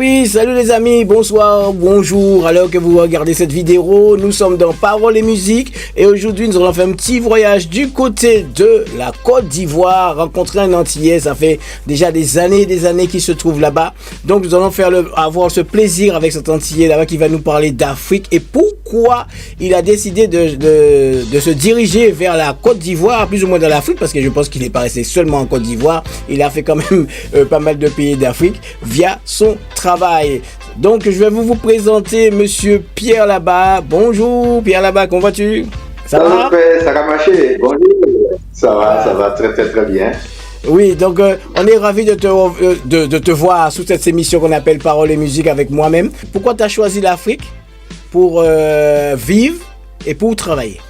oui, salut les amis, bonsoir, bonjour. Alors que vous regardez cette vidéo, nous sommes dans Paroles et Musique et aujourd'hui nous allons faire un petit voyage du côté de la Côte d'Ivoire, rencontrer un Antillais. Ça fait déjà des années qu'il se trouve là-bas. Donc nous allons avoir ce plaisir avec cet Antillais là-bas qui va nous parler d'Afrique et pourquoi il a décidé de se diriger vers la Côte d'Ivoire, plus ou moins dans l'Afrique, parce que je pense qu'il n'est pas resté seulement en Côte d'Ivoire. Il a fait quand même pas mal de pays d'Afrique via son travail. Donc je vais vous présenter monsieur Pierre Laba. Bonjour Pierre Laba, comment vas-tu? Ça va? Ça va marcher. Bonjour. Ça va très bien. Oui, donc on est ravis de te voir sous cette émission qu'on appelle Paroles et Musique avec moi-même. Pourquoi tu as choisi l'Afrique pour vivre et pour travailler?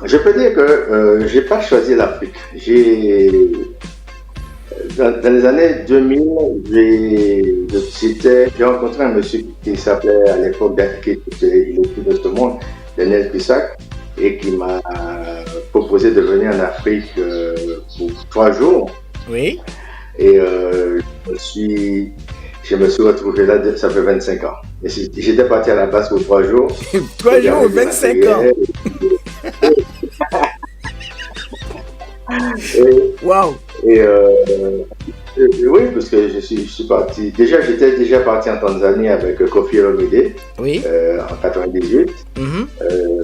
Je peux dire que j'ai pas choisi l'Afrique. Dans les années 2000, j'ai rencontré un monsieur qui s'appelait à l'époque, il était de ce monde, Daniel Pissac, et qui m'a proposé de venir en Afrique pour 3 jours. Oui. Et je me suis retrouvé là, ça fait 25 ans. Et j'étais parti à la base pour 3 jours. 3 jours, 25 ans. Wow. Oui, parce que je suis parti. J'étais déjà parti en Tanzanie avec Kofi Olomide. Oui. En 98.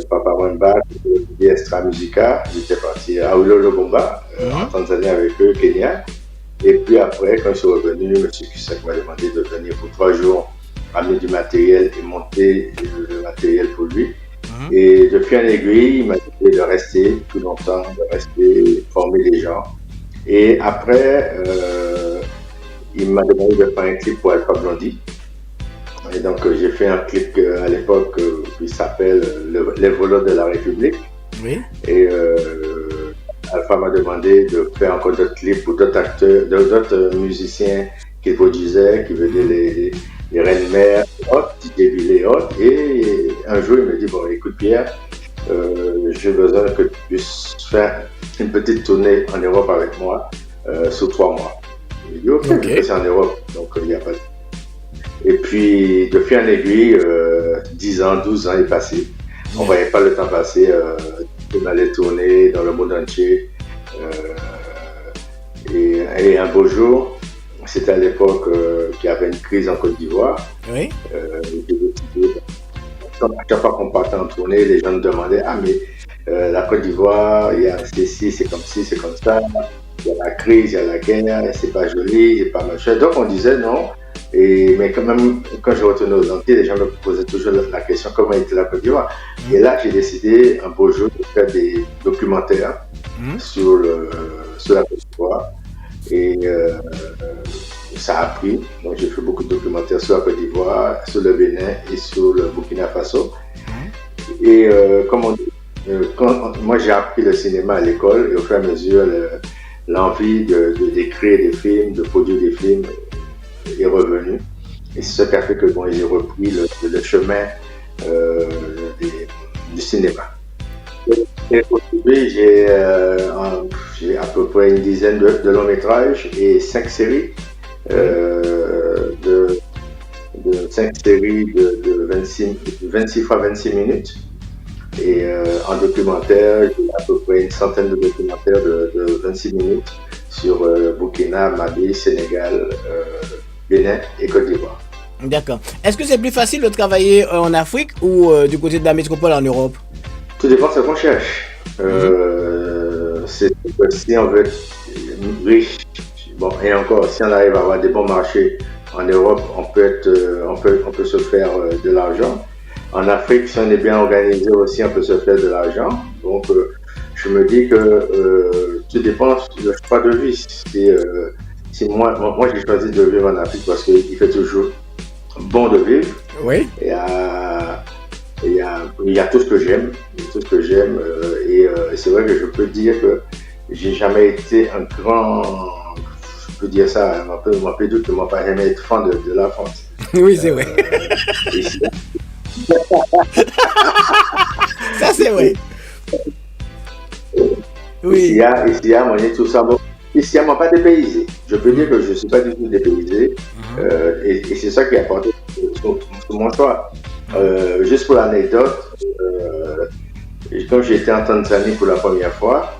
Papa Wemba, Extra Musica. J'étais parti à Ulolo Bomba, en Tanzanie avec eux, Kenya. Et puis après, quand je suis revenu, M. Kissak m'a demandé de venir pour 3 jours, amener du matériel et monter le matériel pour lui. Et de fil en aiguille, il m'a dit de rester plus longtemps, de rester, former les gens. Et après, il m'a demandé de faire un clip pour Alpha Blondy. Et donc, j'ai fait un clip à l'époque qui s'appelle Les voleurs de la République. Oui. Et Alpha m'a demandé de faire encore d'autres clips pour d'autres acteurs, d'autres musiciens qui produisaient, qui venaient les Reines Mères, DJ Villet et autres. Et un jour, il me dit, bon, écoute Pierre, j'ai besoin que tu puisses faire une petite tournée en Europe avec moi sur 3 mois. Il dit, ok, c'est en Europe, donc il n'y a pas de... Et puis, de fil en aiguille, 10 ans, 12 ans est passé. On ne voyait pas le temps passer. On allait tourner dans le monde entier. Et un beau jour, c'était à l'époque qu'il y avait une crise en Côte d'Ivoire. Oui. Chaque fois qu'on partait en tournée, les gens nous demandaient, ah mais la Côte d'Ivoire, il y a ceci, c'est comme ci, c'est comme ça. Il y a la crise, il y a la guerre, c'est pas joli, c'est pas machin. Donc on disait non. Mais quand même, quand je retournais aux Antilles, les gens me posaient toujours la question comment était la Côte d'Ivoire. Et là, j'ai décidé un beau jour de faire des documentaires sur la Côte d'Ivoire. Et ça a pris. Donc j'ai fait beaucoup de documentaires sur la Côte d'Ivoire, sur le Bénin et sur le Burkina Faso. Et comme on dit, moi j'ai appris le cinéma à l'école et au fur et à mesure, l'envie d'écrire des films, de produire des films est revenue. Et c'est ce qui a fait que bon, j'ai repris le chemin du cinéma. Et aujourd'hui, j'ai à peu près une dizaine de longs métrages et 5 séries. 5 séries de 26 fois 26 minutes. Et en documentaire, j'ai à peu près une centaine de documentaires de 26 minutes sur Burkina, Mali, Sénégal, Bénin et Côte d'Ivoire. D'accord. Est-ce que c'est plus facile de travailler en Afrique ou du côté de la métropole en Europe? Tout dépend de ce qu'on cherche. Si on veut être riche, bon, et encore, si on arrive à avoir des bons marchés en Europe, on peut se faire de l'argent. En Afrique, si on est bien organisé aussi, on peut se faire de l'argent. Donc, je me dis que tout dépend du choix de vie. Si moi j'ai choisi de vivre en Afrique parce qu'il fait toujours bon de vivre. Oui. Il y a tout ce que j'aime. Et c'est vrai que je peux dire que j'ai jamais été un grand... Je peux dire ça, on peut dire que moi pas jamais été fan de la France. Oui, c'est vrai. Ça, c'est vrai. Oui. Ici, il y a moyen tout ça. Bon, spécialement pas dépaysé. Je peux dire que je ne suis pas du tout dépaysé. Et c'est ça qui a apporté sur mon choix. Juste pour l'anecdote, quand j'étais en Tanzanie pour la première fois,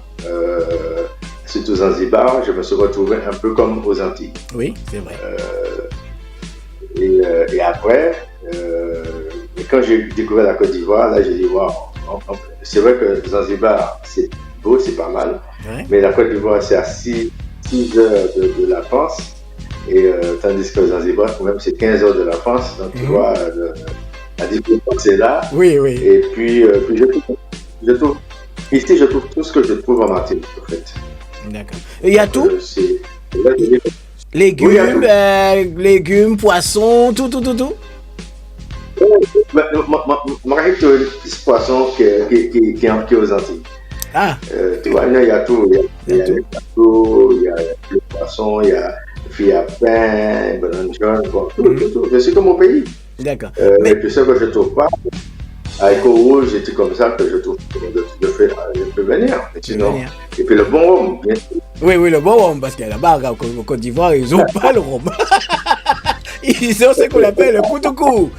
surtout Zanzibar, je me suis retrouvé un peu comme aux Antilles. Oui, c'est vrai. Et après, et quand j'ai découvert la Côte d'Ivoire, là j'ai dit, waouh, c'est vrai que Zanzibar, c'est beau, c'est pas mal, mais la Côte d'Ivoire, c'est à 6 heures de la France, et tandis que Zanzibar, quand même, c'est 15 heures de la France, donc tu vois, la différence c'est là. Oui, oui. Et puis ici, je trouve tout ce que je trouve en Martinique, en fait. D'accord. Et il y a tout légumes, légumes, poissons, tout. Marié, tu as le petit poisson qui est aux Antilles. Ah. Tu vois, il y a tout. Il y a le bateau, il y a le poisson, il y a le fiapin, banane jaune, tout. Je suis comme au pays. D'accord. Mais puis ce que je ne trouve pas, avec eau rouge, c'est comme ça que je trouve que je peux venir. Sinon, et puis le bon rhum, bien sûr. Oui, le bon rhum, parce que là-bas, au Côte d'Ivoire, ils n'ont pas le rhum. Ils ont ce qu'on appelle le koutoukou.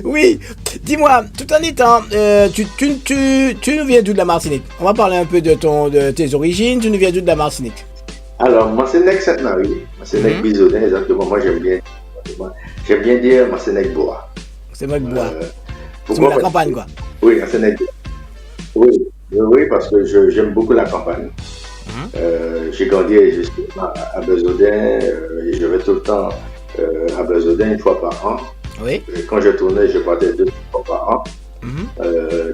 Oui, dis-moi, tout en étant, tu nous viens d'où de la Martinique? On va parler un peu de tes origines. Tu nous viens d'où de la Martinique? Alors, Martinique-Sainte-Marie, Martinique-Bisonnet, exactement. Moi, j'aime bien dire Martinique-Bois. C'est moi qui bois. C'est la campagne, quoi. Oui, Martinique-Bois. Oui, parce que j'aime beaucoup la campagne. J'ai grandi justement à Bezourdin, et je vais tout le temps à Bezourdin 1 fois par an. Oui. Quand je tournais, je partais 2 fois par an.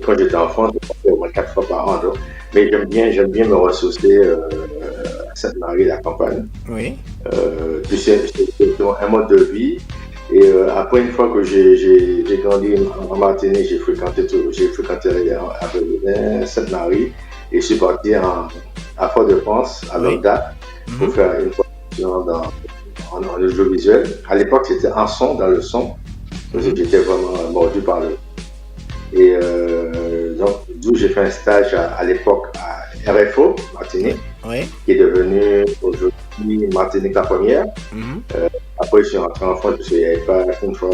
Quand j'étais en France, je partais au moins 4 fois par an. Donc. Mais j'aime bien me ressourcer à Sainte-Marie, la campagne. Oui. Puis c'est un mode de vie. Et après, une fois que j'ai grandi en Martinique, j'ai fréquenté à Bezourdin, Sainte-Marie, et je suis parti à Fort-de-France, à Logda, pour faire une formation en audiovisuel. À l'époque, c'était en son, dans le son. J'étais vraiment mordu par le. Et donc, d'où j'ai fait un stage à l'époque à RFO, Martinique, qui est devenu aujourd'hui Martinique la première. Après, je suis rentré en France parce qu'il n'y avait pas une fois,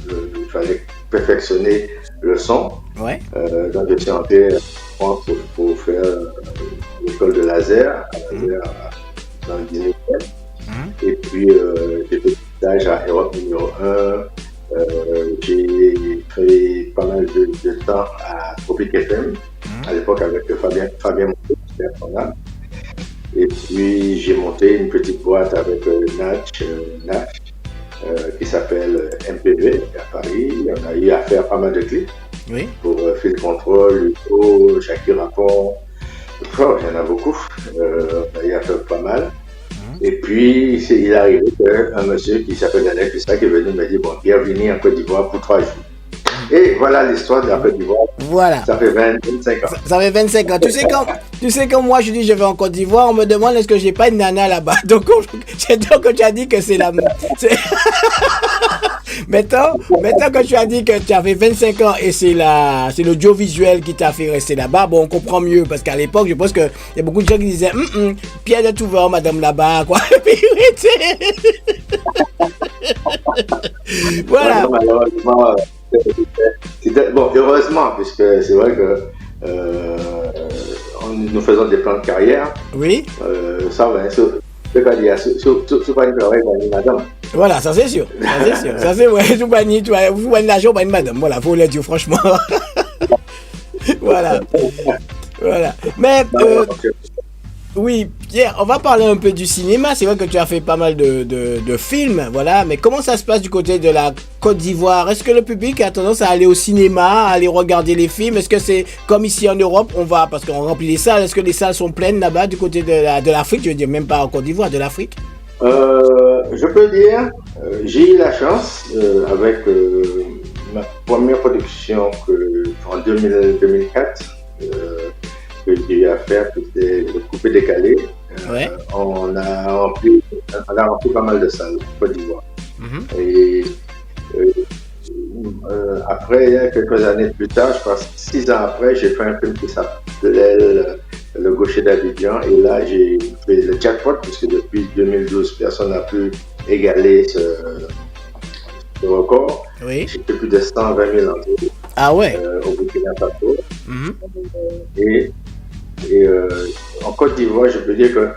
il fallait perfectionner le son. Donc, je suis rentré en France pour faire l'école de laser, dans le 19e. Et puis, j'ai fait un stage à Europe numéro 1. J'ai fait pas mal de temps à Tropic FM, à l'époque avec Fabien Monteau, c'était incroyable. Et puis j'ai monté une petite boîte avec Natch, qui s'appelle MPV à Paris. On a eu à faire pas mal de clips pour Phil Control, Lupo, Jackie Rapon. Il y en a beaucoup. On a eu à faire pas mal. Et puis, il est arrivé qu'un monsieur qui s'appelle Daniel Pissa qui est venu me dire, bon, bienvenue en Côte d'Ivoire pour 3 jours. Et voilà l'histoire de la Côte d'Ivoire. Voilà. Ça fait 25 ans. Ça fait 25 ans. Tu sais quand moi je dis je vais en Côte d'Ivoire, on me demande est-ce que j'ai pas une nana là-bas. Donc tu as dit que c'est la... Maintenant que tu as dit que tu avais 25 ans et c'est l'audiovisuel qui t'a fait rester là-bas, bon, on comprend mieux parce qu'à l'époque, je pense qu'il y a beaucoup de gens qui disaient Pierre de Touvert, madame là-bas, quoi. Voilà. Malheureusement, bon, heureusement, puisque c'est vrai que nous faisons des plans de carrière. Oui. Ça va, c'est pas dire, c'est pas une carrière, madame. Voilà, ça c'est sûr. Ça c'est vrai. Vous gagnez l'argent, vous madame. Voilà, faut le dire franchement. Voilà. Mais oui, Pierre, on va parler un peu du cinéma. C'est vrai que tu as fait pas mal de films, voilà. Mais comment ça se passe du côté de la Côte d'Ivoire? Est-ce que le public a tendance à aller au cinéma, à aller regarder les films? Est-ce que c'est comme ici en Europe, parce qu'on remplit les salles. Est-ce que les salles sont pleines là-bas du côté de l'Afrique? Je veux dire, même pas en Côte d'Ivoire, de l'Afrique. Je peux dire, j'ai eu la chance avec ma première production en 2004 que j'ai eu à faire, c'était le coupé décalé. On a rempli pas mal de salles en Côte d'Ivoire. Et après, quelques années plus tard, je pense 6 ans après, j'ai fait un film qui s'appelait le gaucher d'Abidjan. Et là, j'ai fait le jackpot, puisque depuis 2012, personne n'a pu égaler ce record. Oui. J'ai fait plus de 120 000 entrées Ah ouais. au Burkina Faso. Mhm. Et en Côte d'Ivoire, je peux dire que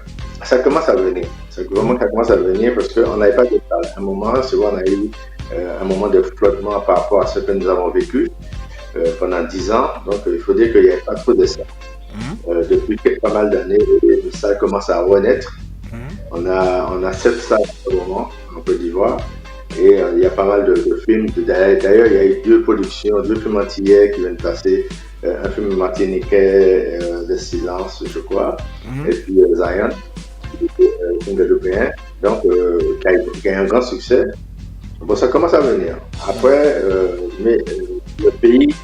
ça commence à venir. Ça commence à venir parce qu'on n'avait pas de salle. À un moment, c'est vrai, on a eu un moment de flottement par rapport à ce que nous avons vécu pendant 10 ans. Donc, il faut dire qu'il n'y avait pas trop de salles. Depuis pas mal d'années, les salles commencent à renaître. On a 7 salles en ce moment en Côte d'Ivoire. Et il y a pas mal de films. D'ailleurs, il y a eu 2 productions, 2 films antillais qui viennent passer. Un film martiniquais, Le Silence, je crois. Et puis Zion, un film guadeloupéen. Donc, qui a eu un grand succès. Bon, ça commence à venir. Après, mais le pays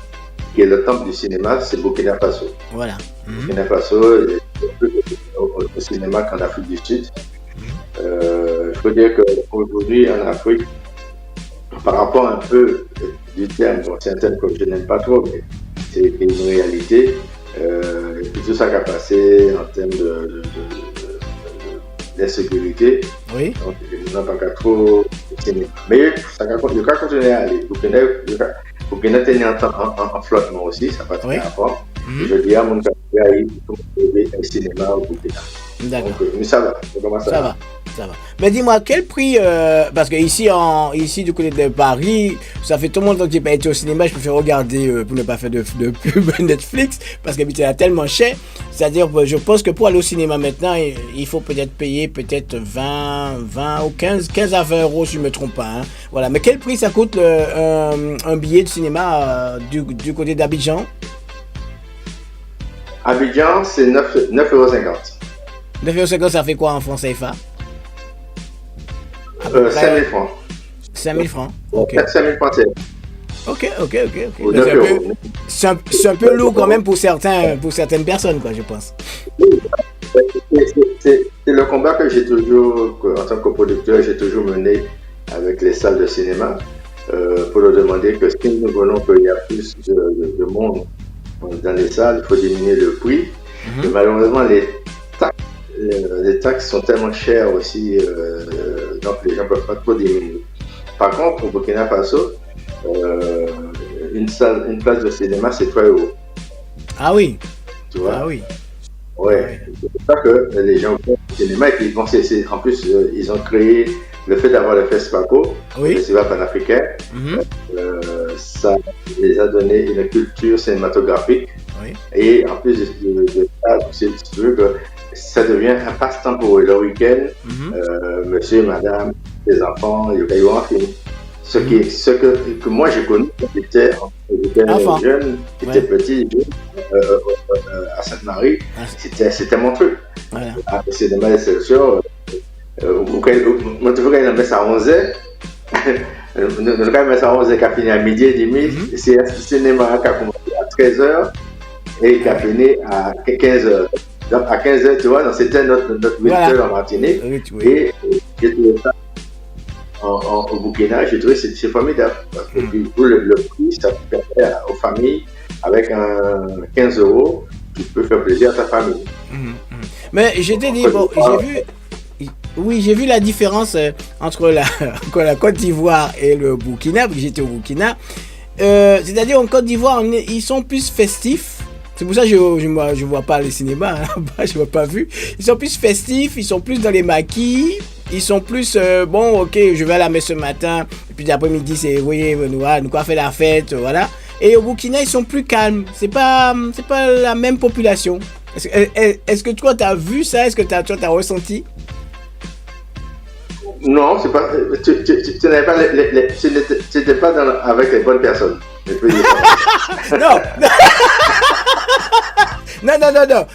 qui est le temple du cinéma, c'est Burkina Faso. Voilà. Burkina Faso, il y a plus au cinéma qu'en Afrique du Sud. Il faut dire qu'aujourd'hui, en Afrique, par rapport un peu du terme, bon, c'est un terme que je n'aime pas trop, mais c'est une réalité. Et puis tout ça qui a passé en termes d'insécurité. Oui. Donc, il n'y a pas trop de cinéma. Mais ça va continuer à aller. Burkina est en flottement aussi, ça va très fort. Je dis à mon candidat, il faut trouver un cinéma au Burkina. D'accord. Mais ça va, ça va. Mais dis-moi, quel prix, parce que ici du côté de Paris, ça fait tout le monde que j'ai pas été au cinéma, je préfère regarder pour ne pas faire de pub Netflix, parce que c'est tellement cher. C'est-à-dire, je pense que pour aller au cinéma maintenant, il faut peut-être payer 20 ou 15 à 20 euros, si je ne me trompe pas. Hein. Voilà. Mais quel prix ça coûte un billet de cinéma du côté d'Abidjan? Abidjan, c'est 9,50 euros. 9,50 €, ça fait quoi en francs CFA? 5 000 francs. 5 000 francs. Ok. 5 000 francs, c'est. Ok. C'est un peu lourd quand même pour certaines personnes, quoi, je pense. C'est le combat que j'ai toujours, en tant que producteur, j'ai toujours mené avec les salles de cinéma pour leur demander que si nous voulons qu'il y a plus de monde dans les salles, il faut diminuer le prix. Et malheureusement, les taxes sont tellement chères aussi, donc les gens ne peuvent pas trop diminuer. Par contre, au Burkina Faso, une place de cinéma, c'est 3 euros. Ah oui. Tu vois? Ah oui. Ouais. C'est pour ça que les gens vont au cinéma et puis bon, en plus, ils ont créé le fait d'avoir le FESPACO, le Festival panafricain. Ça les a donné une culture cinématographique. Oui. Et en plus de ça, si tu veux, que ça devient un passe-temps pour eux. Le week-end, monsieur, madame, les enfants, ils vont en film. Ce que moi j'ai connu quand j'étais jeune, j'étais petit, à Sainte-Marie, c'était mon truc. Voilà. Après c'est de ma sélection, moi toujours quand il met ça à 11h, nous quand il met ça à 11h, qui a fini à midi et demi, c'est un cinéma qui a commencé à 13h et qui a fini à 15h. Donc à 15h, tu vois, c'était notre rituel en Martinique. Et j'ai trouvé ça au Burkina, j'ai trouvé que c'est formidable. Parce que pour le prix, ça permet aux familles, avec 15 euros, tu peux faire plaisir à ta famille. Mais je t'ai dit, bon, j'ai vu la différence entre la Côte d'Ivoire et le Burkina, parce que j'étais au Burkina. C'est-à-dire en Côte d'Ivoire, ils sont plus festifs. C'est pour ça que je vois pas les cinémas, hein, je vois pas vu. Ils sont plus festifs, ils sont plus dans les maquis, ils sont plus bon, ok, je vais à la messe ce matin, et puis l'après-midi c'est oui, nous quoi faire la fête, voilà. Et au Burkina ils sont plus calmes, c'est pas la même population. Est-ce que toi t'as vu ça, est-ce que toi t'as ressenti? Non, c'est pas. Tu n'avais pas tu n'étais pas avec les bonnes personnes. Non. Non.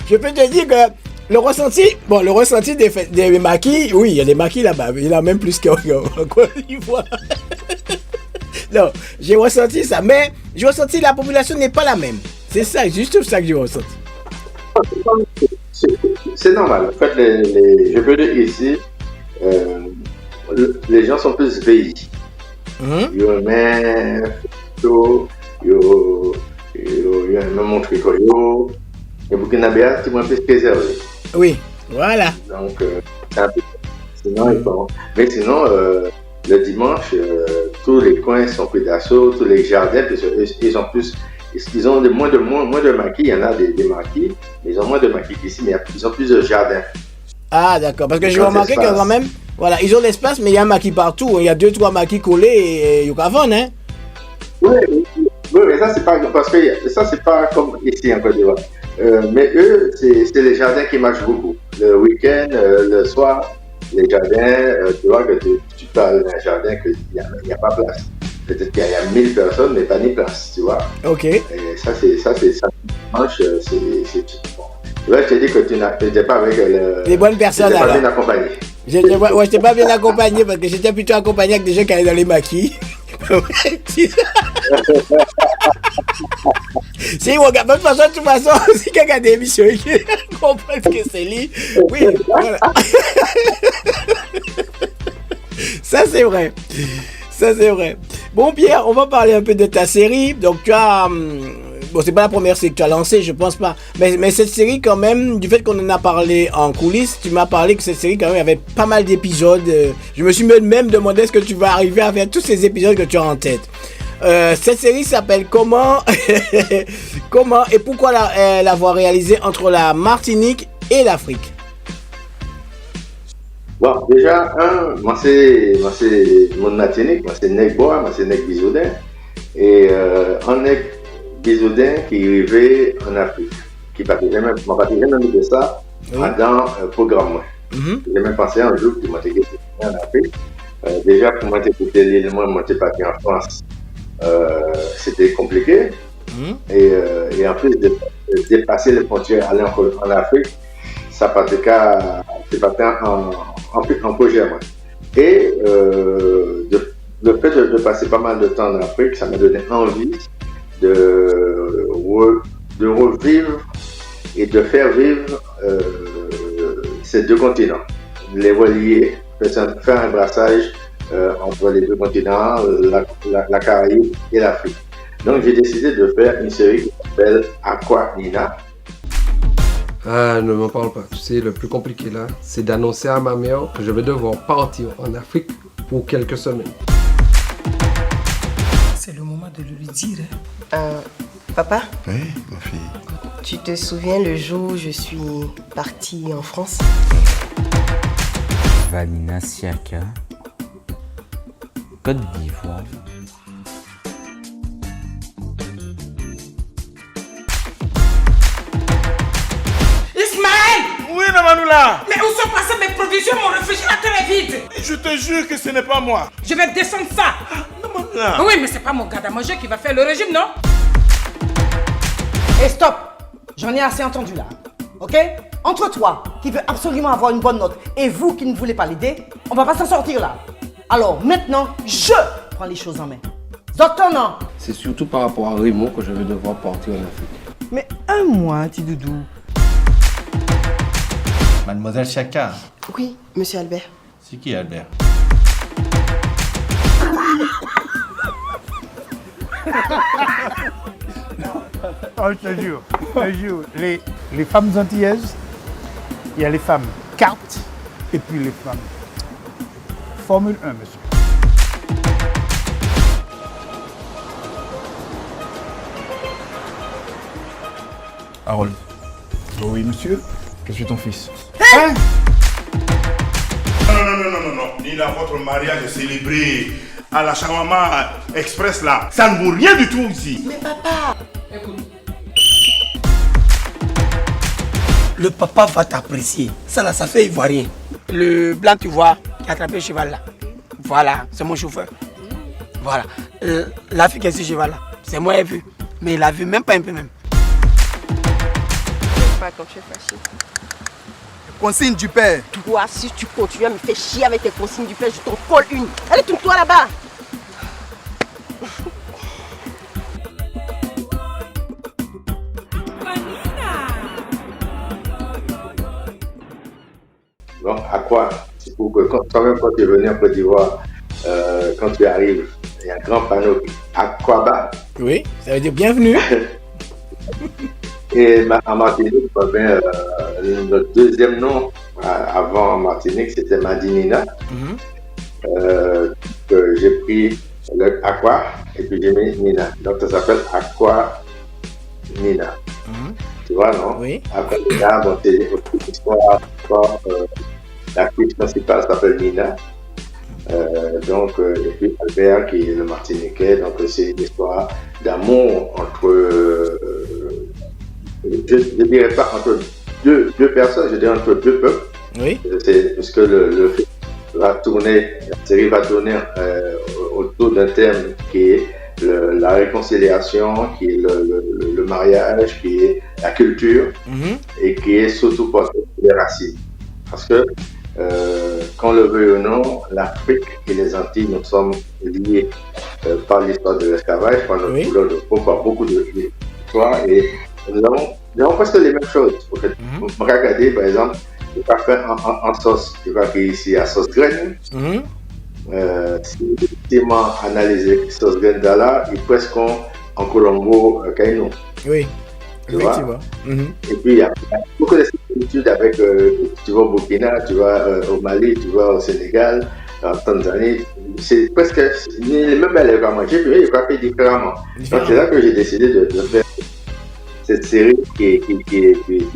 Je peux te dire que le ressenti des maquis, oui, il y a des maquis là-bas, il y en a même plus qu'en Côte d'Ivoire. Non, j'ai ressenti ça, mais j'ai ressenti que la population n'est pas la même. C'est ça, juste ça que j'ai ressenti. C'est normal. En fait, je peux dire ici, les gens sont plus veillés. Il y a même photo, il y a même montré. Et Burkinabé, c'est moins plus préservé. Oui, voilà. Donc, c'est un peu. Sinon, bon. Mais sinon, le dimanche, tous les coins sont pris d'assaut, tous les jardins, ils ont plus. Ils ont moins de maquis, il y en a des maquis, mais ils ont moins de maquis qu'ici, mais ils ont plus de jardins. Ah, d'accord. Parce que j'ai remarqué que quand même, voilà, ils ont l'espace, mais il y a un maquis partout. Il y a 2-3 maquis collés et il y a qu'à vendre, hein. Oui, mais ça, c'est pas, parce que ça, c'est pas comme ici en Côte d'Ivoire. Mais eux, c'est les jardins qui marchent beaucoup. Le week-end, le soir, les jardins, tu vois que tu parles d'un jardin qu'il n'y a pas place. Peut-être qu'il y a 1000 personnes, mais pas ni place, tu vois. Ok. Et ça, dimanche, c'est bon. Là, je te dis que tu n'étais pas avec les bonnes personnes. Tu n'étais pas bien accompagné. Je n'étais pas bien accompagné parce que j'étais plutôt accompagné avec des gens qui allaient dans les maquis. Si, regarde, de toute façon, si quelqu'un a des émissions qui comprend ce que c'est lui, oui, voilà. Ça, c'est vrai. Ça, c'est vrai. Bon, Pierre, on va parler un peu de ta série. Donc, tu as. Bon, c'est pas la première série que tu as lancée, je pense pas. Mais cette série, quand même, du fait qu'on en a parlé en coulisses, tu m'as parlé que cette série, quand même, avait pas mal d'épisodes. Je me suis même demandé est-ce que tu vas arriver à faire tous ces épisodes que tu as en tête. Cette série s'appelle Comment Comment et pourquoi l'avoir réalisée entre la Martinique et l'Afrique? Bon, déjà, moi c'est mon Martinique, moi c'est Nègbois, moi c'est Nèg Bisoudin. Et un Nèg Bisoudin qui vivait en Afrique, qui partait jamais de ça dans un programme. J'ai même pensé un jour que moi j'étais en Afrique. Déjà, pour moi, j'étais l'île, moi j'étais parti en France. C'était compliqué. Et en plus de dépasser les frontières, aller en Afrique, ça partait en projet. Et le fait de passer pas mal de temps en Afrique, ça m'a donné envie de revivre et de faire vivre ces deux continents, les relier, faire un brassage entre les deux continents, la Caraïbe et l'Afrique. Donc j'ai décidé de faire une série qui s'appelle Aqua Nina. Ah, ne m'en parle pas. Tu sais, le plus compliqué là, c'est d'annoncer à ma mère que je vais devoir partir en Afrique pour quelques semaines. C'est le moment de lui dire. Papa? Oui, ma fille. Tu te souviens le jour où je suis partie en France? Vanina Siaka, Côte d'Ivoire. Oui, Namanoula. Mais où sont passées mes provisions? Mon réfrigérateur est vide. Je te jure que ce n'est pas moi. Je vais descendre ça. Namanoula. Oui, mais c'est pas mon garde à manger qui va faire le régime, non? Et stop! J'en ai assez entendu là. Ok? Entre toi, qui veut absolument avoir une bonne note, et vous qui ne voulez pas l'aider, on va pas s'en sortir là. Alors maintenant, je prends les choses en main. Zotona! C'est surtout par rapport à Raymond que je vais devoir partir en Afrique. Mais un mois, petit doudou. Mademoiselle Chaka. Oui, monsieur Albert. C'est qui Albert? Oh, je te jure. Les femmes antillaises, il y a les femmes cartes et puis les femmes Formule 1, monsieur. Harold. Oui, monsieur. Je suis ton fils. Hein? Non. Ni là, votre mariage est célébré à la Shawarma Express là. Ça ne vaut rien du tout ici. Mais papa! Écoute. Le papa va t'apprécier. Ça là, ça fait ivoirien. Le blanc, tu vois, qui a attrapé le cheval là. Voilà, c'est mon chauffeur. Voilà. La fille qui est sur ce cheval là, c'est moi qui ai vu. Mais il l'a vu même pas un peu même. Pas quand je suis fâchée. Consigne du père. Toi, si tu continues à me faire chier avec tes consignes du père, je t'en colle une. Allez, tourne-toi là-bas. Donc, à quoi? C'est pour que quand tu es venu en Côte d'Ivoire, quand tu arrives, il y a un grand panneau Aquaba. Oui, ça veut dire bienvenue. Et en Martinique, notre deuxième nom avant Martinique, c'était Madinina. J'ai pris le Aqua et puis j'ai mis Nina. Donc ça s'appelle Aqua Nina. Tu vois, non? Oui. Après Nina, bon, c'est l'histoire. L'actrice principale s'appelle Nina. Et puis Albert qui est le Martiniquais. Donc c'est une histoire d'amour entre. Je ne dirais pas entre deux personnes, je dirais entre deux peuples. Oui. C'est parce que le film va tourner, la série va tourner autour d'un thème qui est la réconciliation, qui est le mariage, qui est la culture et qui est surtout porté sur les racines. Parce que, qu'on le veuille ou non, l'Afrique et les Antilles, nous sommes liés par l'histoire de l'esclavage, par notre couleur de peau, par beaucoup d'histoires et nous avons presque les mêmes choses. Regardez, par exemple, le parfum en sauce, tu vois qu'ici il y a sauce graine. Si on analyse sauce graine là, il est presque en Colombo, Caïnou. Oui, tu vois. Et puis il y a beaucoup de similitudes avec, tu vas au Burkina, tu vas au Mali, tu vas au Sénégal, en Tanzanie. C'est presque les mêmes élèves à manger, puis il faut faire différemment. Donc c'est là que j'ai décidé de faire cette série qui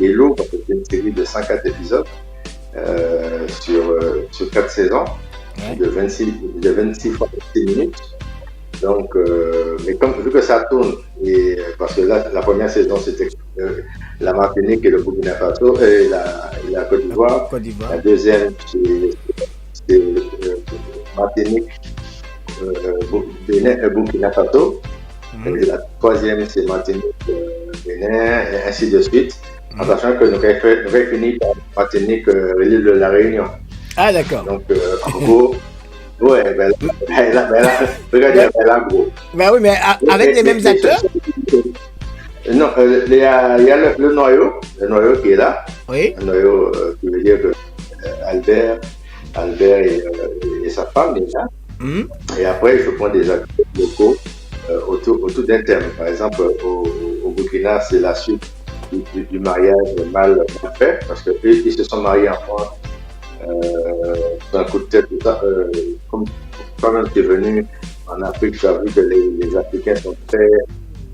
est lourde, parce que c'est une série de 104 épisodes sur 4 saisons, de 26 fois 6 minutes. Donc, mais vu que ça tourne, parce que là, la première saison, c'était la Martinique et le Burkina Faso, et la Côte d'Ivoire. La deuxième, c'est Martinique, Bénin et Burkina Faso. Et la troisième, c'est Martinique, Bénin, et ainsi de suite. En sachant que nous avons fini par Martinique, l'île de la Réunion. Ah, d'accord. Donc, en gros, ouais, regardez, en gros. Ben oui, mais avec les mêmes acteurs? Non, il y a le noyau qui est là. Oui. Le noyau qui veut dire que Albert et sa femme, déjà. Et après, je prends des acteurs locaux autour d'un thème. Par exemple, au Burkina, c'est la suite du mariage mal fait, parce qu'eux, ils se sont mariés en France d'un coup de tête, tout ça. Comme quand tu es venu en Afrique, tu as vu que les Africains sont très,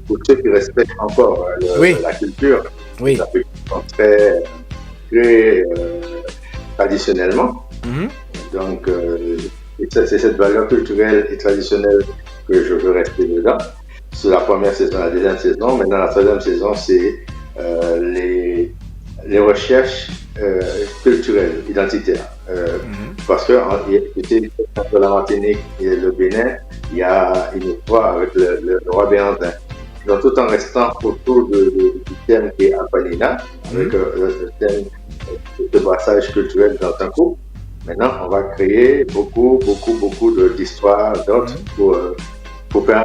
pour ceux qui respectent encore la culture, les Africains sont très traditionnellement. Donc, c'est cette valeur culturelle et traditionnelle que je veux rester dedans. C'est la première saison, la deuxième saison. Maintenant, la troisième saison, c'est les recherches culturelles, identitaires. Parce que entre la Martinique et le Bénin, il y a une histoire avec le roi Béandin. Donc, tout en restant autour du thème qui est Apanina, avec le thème de brassage culturel dans un coup. Maintenant, on va créer beaucoup d'histoires d'autres pour faire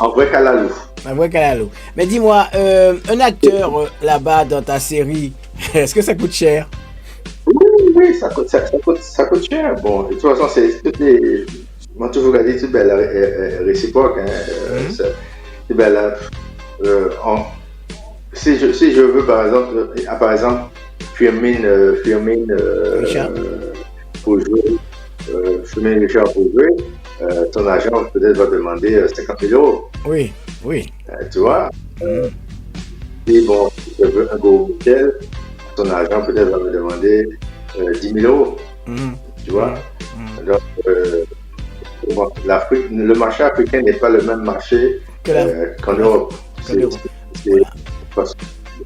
un vrai calalou. Un vrai calalou. Mais dis-moi, un acteur là-bas dans ta série, est-ce que ça coûte cher? Oui, ça coûte cher. Bon, de toute façon, c'est toutes les. Moi, toujours regardé toute belle réciproque. C'est belle. Si je veux, par exemple, Firmin pour jouer, Firmin Richard pour jouer, ton agent peut-être va demander 50 000 €. Oui. Tu vois? Et bon, si je veux un gros Michel, ton agent peut-être va me demander 10 000 €. Tu vois? Donc, le marché africain n'est pas le même marché qu'en Europe. En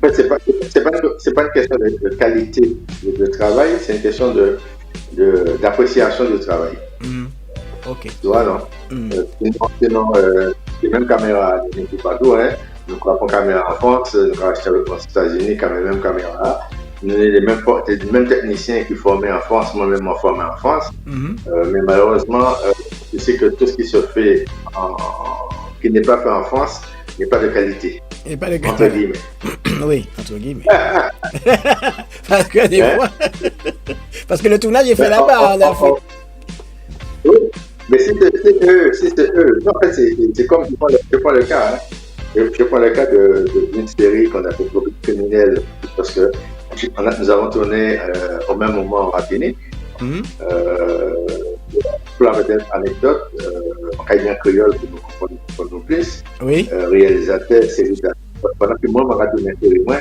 fait, c'est pas une question de qualité de travail, c'est une question d'appréciation du travail. Ok. Tu vois, non? Sinon, les mêmes caméras, n'est pas tout, hein. Nous avons une caméra en France, nous avons acheté aux États-Unis, la même caméra. Nous avons les mêmes techniciens qui formaient en France, moi-même en formé en France. Mais malheureusement, tu sais que tout ce qui se fait, qui n'est pas fait en France, n'est pas de qualité. Et pas de qualité. Entre guillemets. Oui, entre guillemets. Parce que des fois. Parce que le tournage est fait là-bas en Afrique. Oui, mais si c'est eux. Non, en fait, c'est comme je prends le cas. Hein. je prends le cas d'une série qu'on appelle Profil criminel, parce que nous avons tourné au même moment en Martinique. Pour la petite anecdote, Caïdien Créole, pour nous plus, réalisateur série d'art. Pendant que moi, je suis tourné moi,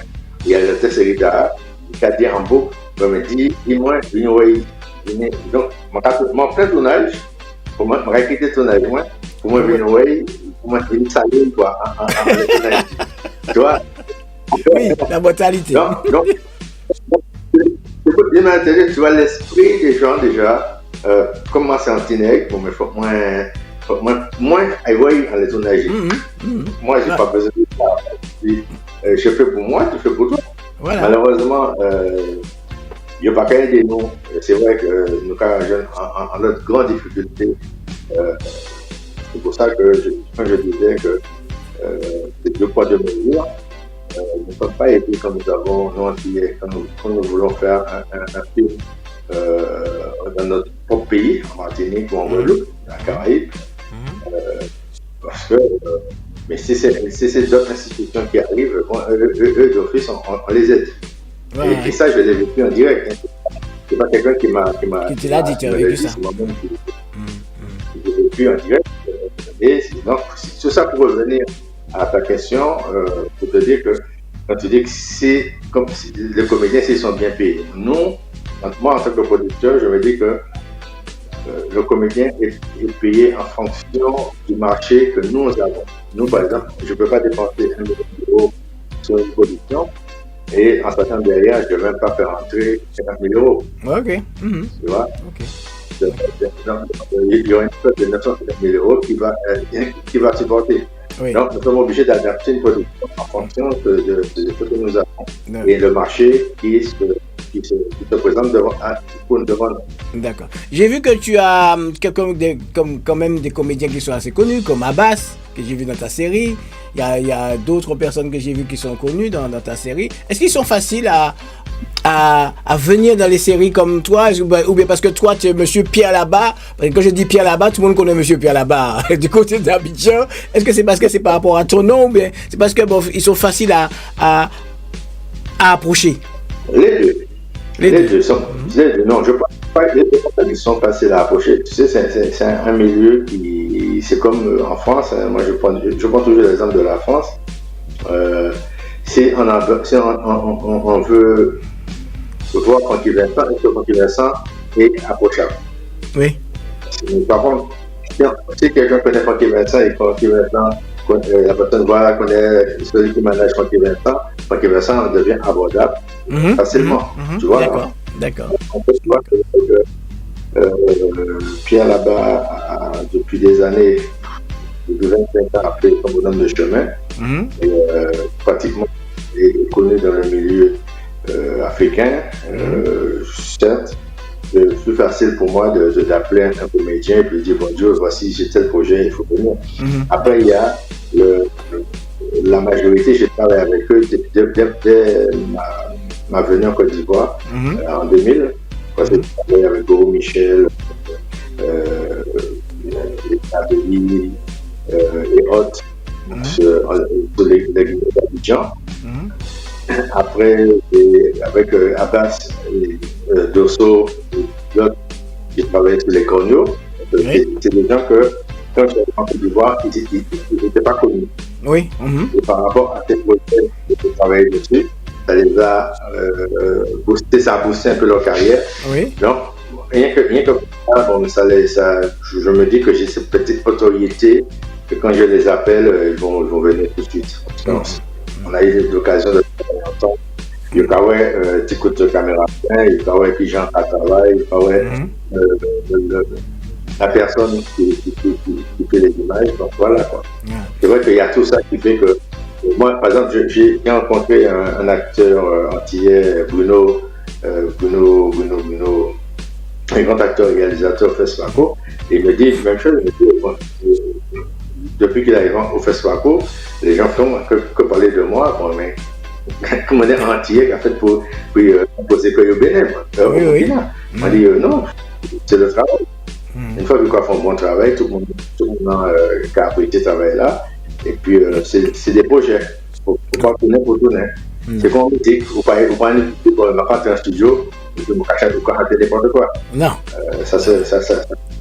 réalisateur série d'art, il a dit en boucle, il me dit, dis-moi, donc, mon plein tournage, pour moi, je vais quitter le tournage, pour moi, pour moi, je vais saluer, quoi, en tournage. Tu vois? Oui, la brutalité. Donc, tu vois l'esprit des gens déjà, comme moi c'est un teenage, mais il faut moins aller en les tournages. Moi, je n'ai pas besoin de ça. Je fais pour moi, tu fais pour toi. Voilà. Malheureusement, il n'y a pas qu'à aider nous. C'est vrai que nous, quand jeunes, en notre grande difficulté, c'est pour ça que quand je disais que c'est 2 poids 2 mesures. Nous ne sommes pas aidés comme nous avons, nous Antillais, quand nous voulons faire un film dans notre propre pays, en Martinique ou en Guadeloupe, en Caraïbes. Parce que, mais si c'est d'autres institutions qui arrivent, eux d'office, on les aide. Et ça, je l'ai vécu en direct. C'est pas quelqu'un qui te l'a dit, tu as vécu ça. Je l'ai vécu en direct. Et donc, tout ça pour revenir à ta question, pour te dire que quand tu dis que c'est comme si les comédiens s'ils sont bien payés. Nous, moi en tant que producteur, je me dis que le comédien est payé en fonction du marché que nous avons. Nous, par exemple, je ne peux pas dépenser 1 million d'euros sur une production et en sachant derrière, je ne vais même pas faire entrer 50 000 euros. Ok. Tu vois? Il y aura une somme de 950 000 euros qui va supporter. Oui. Donc, nous sommes obligés d'adapter une production en fonction de ce que nous avons et le marché qui se présente pour nous devant. D'accord. J'ai vu que tu as quand même des comédiens qui sont assez connus, comme Abbas, que j'ai vu dans ta série. Il y a d'autres personnes que j'ai vues qui sont connues dans ta série. Est-ce qu'ils sont faciles à venir dans les séries comme toi, ou bien parce que toi tu es monsieur Pierre là-bas, parce que quand je dis Pierre là-bas, tout le monde connaît monsieur Pierre là-bas du côté d'Abidjan. Est-ce que c'est parce que c'est par rapport à ton nom, ou bien c'est parce que ils sont faciles à approcher? Les deux sont. Non, je ne pense pas qu'ils sont faciles à approcher. Tu sais, c'est un milieu qui, c'est comme en France. Moi, je prends toujours l'exemple de la France. Si on veut voir Francky Vincent, est-ce que Francky Vincent est approchable? Oui. Par contre, si quelqu'un connaît Francky Vincent et Francky Vincent, la personne connaît celui qui manage Francky Vincent devient abordable facilement. Tu vois? D'accord. On peut voir que Pierre là-bas, depuis des années, depuis 25 ans, a fait son bonhomme de chemin. Et pratiquement est connu dans le milieu africain. Certes, c'est plus facile pour moi d'appeler un comédien et puis de dire bonjour, voici j'ai tel projet, il faut venir. Après, il y a la majorité, j'ai travaillé avec eux dès ma venue en Côte d'Ivoire en 2000. Parce que j'ai travaillé avec Goro Michel, Abeli et autres sur les guinées d'Abidjan. Après, avec Abbas et Dosso, j'ai travaillé sur les corneaux. C'est des gens que, quand je suis en Côte d'Ivoire, ils n'étaient pas connus. Oui. Et par rapport à ces projets que j'ai travaillé dessus, ça les a boosté, ça a boosté un peu leur carrière. Oui. Donc, rien que ça, bon, je me dis que j'ai cette petite autorité que quand je les appelle, ils vont venir tout de suite. On a eu l'occasion de travailler ensemble. Il y a un petit coup de caméra, il y a un qui Jean à travail, il y a la personne qui fait les images. Donc voilà quoi. C'est vrai qu'il y a tout ça qui fait que moi, par exemple, j'ai rencontré un acteur antillais, Bruno, un grand acteur et réalisateur au FESPACO, et il me dit la même chose. Depuis qu'il arrive au FESPACO, les gens font que parler de moi. Bon, mais comment dire, un antillais qui a fait pour poser que le Bénin. On dit non, c'est le travail. Une fois que qu'on fait un bon travail, tout le monde qui a apprécié ce travail-là, Et puis, c'est des projets. Il ne faut pas tourner pour tourner. C'est comme musique. Vous ne pouvez pas faire un studio, vous ne cachez pas n'importe quoi. Non. Ça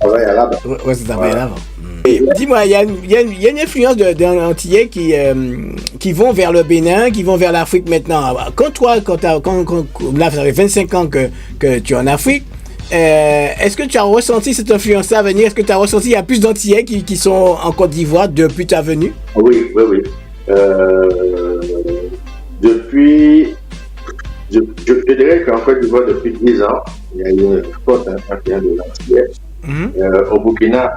travaille à l'avant. Oui, ça travaille à l'avant. Dis-moi, il y a une influence d'un Antillais qui vont vers le Bénin, qui vont vers l'Afrique maintenant. Quand là, ça fait 25 ans que tu es en Afrique, est-ce que tu as ressenti cette influence-là à venir? Est-ce que tu as ressenti qu'il y a plus d'Antillais qui sont en Côte d'Ivoire depuis ta venue? Oui. Depuis, je dirais qu'en Côte d'Ivoire, depuis 10 ans, il y a eu une forte influence de l'Antillais. Au Burkina,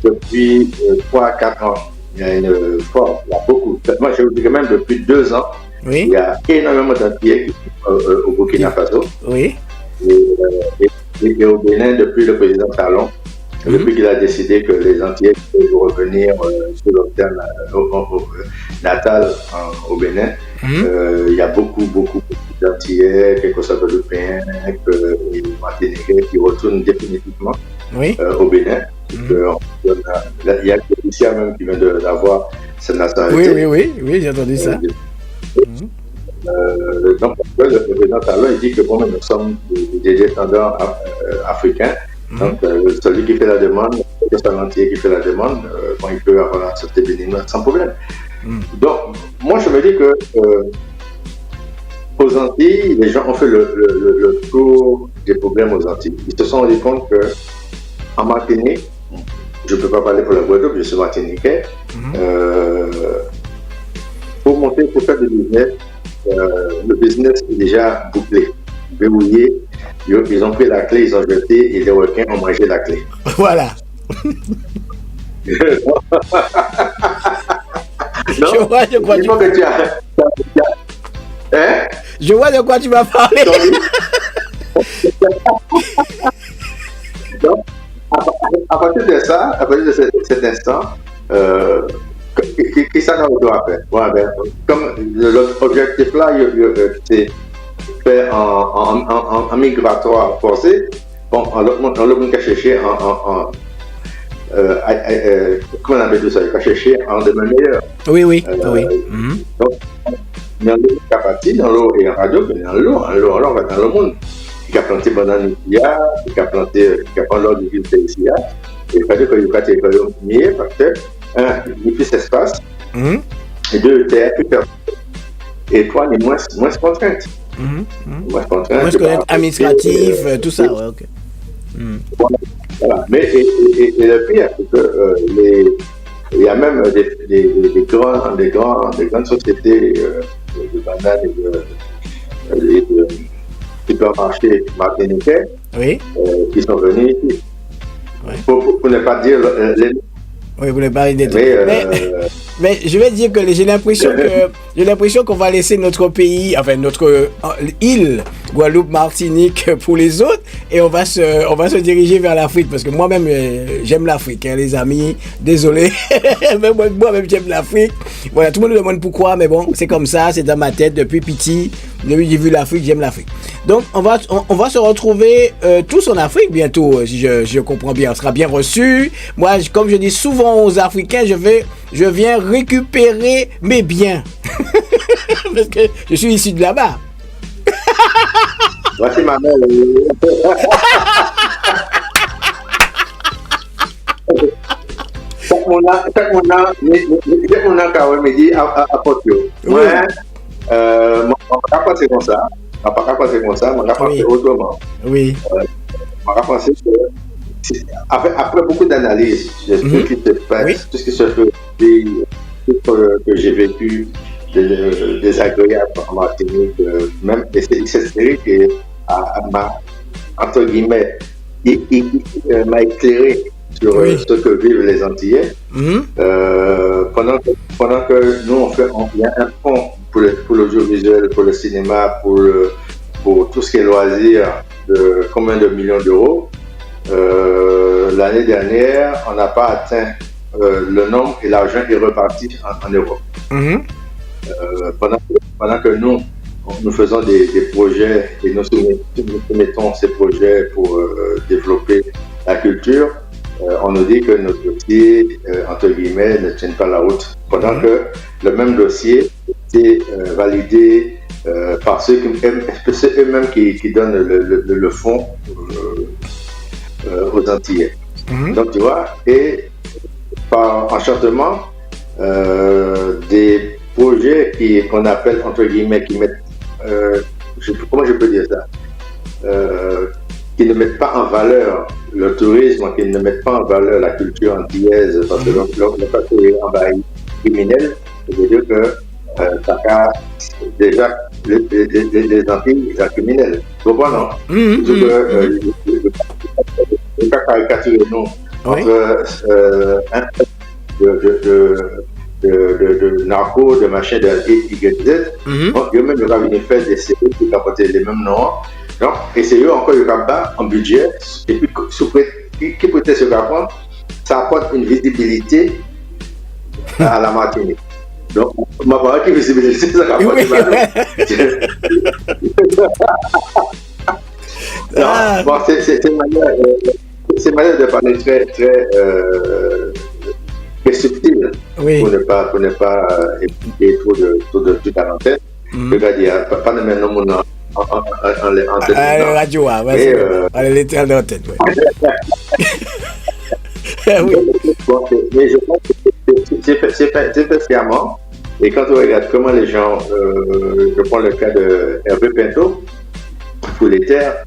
depuis 3 à 4 ans, il y a une force, il y a beaucoup. Moi, je vous dirais même depuis 2 ans, il y a énormément d'Antillais au Burkina Faso. Oui. Et au Bénin, depuis le président Talon, depuis qu'il a décidé que les Antillais peuvent revenir sur leur terre natal au Bénin, il y a beaucoup d'Antillais, quelques Guadeloupéens, Martiniquais qui retournent définitivement au Bénin. Il y a des Haïtiens même qui viennent d'avoir cette nationalité. Oui, j'ai entendu ça. Donc, le président Talon, il dit que bon, nous sommes des descendants africains. Donc, celui qui fait la demande, c'est un entier qui fait la demande, quand il peut avoir la société béninoise sans problème. Donc, moi, je me dis que aux Antilles, les gens ont fait le tour des problèmes aux Antilles. Ils se sont rendus compte qu'en Martinique, je ne peux pas parler pour la Guadeloupe, je suis martiniquais, pour faire du business, le business est déjà bouclé, verrouillé. Ils ont pris la clé, ils ont jeté et les requins ont mangé la clé. Voilà. Je vois de quoi tu vas parler. Donc, à partir de ça, à partir de cet instant, qui ça doit faire? Comme l'objectif là, c'est fait en migratoire forcé. Bon, on l'a cherché comment on appelle tout ça? Il va chercher en demain meilleur. Oui. Donc, dans l'eau capacité, dans l'eau et en radio, mais dans l'eau, on va dans le monde. Il a planté banane ici, il a planté l'or du ville ici. Il fallait que il va être mieux parce que, il y a plus d'espace, et 2, terre plus perdu. Et 3, il y a moins contraintes. Moins contraintes administratif, tout ça, ouais, ok. Voilà. Mais et le pire, c'est que il y a même des grandes sociétés de bananes et de supermarchés martiniquais qui sont venus ici. Pour ne pas dire les noms. Oui, vous ne parlez des trucs. Mais je vais dire que j'ai l'impression qu'on va laisser notre pays, enfin notre île, Guadeloupe, Martinique pour les autres, et on va se diriger vers l'Afrique, parce que moi-même j'aime l'Afrique, hein, les amis. Désolé, moi-même j'aime l'Afrique. Voilà, tout le monde me demande pourquoi, mais bon, c'est comme ça, c'est dans ma tête depuis petit. Depuis que j'ai vu l'Afrique, j'aime l'Afrique. Donc on va se retrouver tous en Afrique bientôt, si je comprends bien. On sera bien reçus. Moi, comme je dis souvent aux Africains, je viens récupérer mes biens. Parce que je suis issu de là-bas. Voici ma mère. Chaque monde a dit à Portio. On va pas penser comme ça. On va pas penser comme ça, on va penser autrement. Oui. On va penser que après beaucoup d'analyses, tout ce qui se passe, tout ce qui se fait, tout ce que j'ai vécu désagréable en Martinique, même cette série qui m'a, entre guillemets, m'a éclairé sur ce que vivent les Antillais. Pendant que nous, il y a un fonds pour l'audiovisuel, pour le cinéma, pour tout ce qui est loisirs, de combien de millions d'euros. L'année dernière, on n'a pas atteint le nombre et l'argent est reparti en Europe. Pendant que nous faisons des projets et nous soumettons ces projets pour développer la culture, on nous dit que nos dossiers, entre guillemets, ne tiennent pas la route. Pendant que le même dossier est validé par ceux eux-mêmes qui donnent le fonds aux Antillais. Donc tu vois, et par enchantement, des projets qu'on appelle, entre guillemets, qui mettent, comment je peux dire ça, qui ne mettent pas en valeur le tourisme, qui ne mettent pas en valeur la culture antillaise, parce que le passé est envahi criminel, c'est-à-dire que déjà les Antilles, ils sont criminels. Vous comprenez, non? Le cas caricaturé, non, entre de narco, de machin, de YZ, donc eux-mêmes, ils vont venir faire des séries qui apportent les mêmes noms. Donc, et c'est eux encore, ils bas en budget, et puis qui peut être ce qu'apprendre, ça apporte une visibilité à la Martinique. Donc, ma parole qui visibilité, ça apporte une bon, c'est une manière de parler très subtile, pour ne pas impliquer trop de trucs à l'antenne. Je vais dire, pas de même nom en la radio, on est l'éternel d'antenne. Oui. Bon, mais je pense que c'est fait sciemment. Et quand on regarde comment les gens, je prends le cas de Hervé Pinto, pour les terres,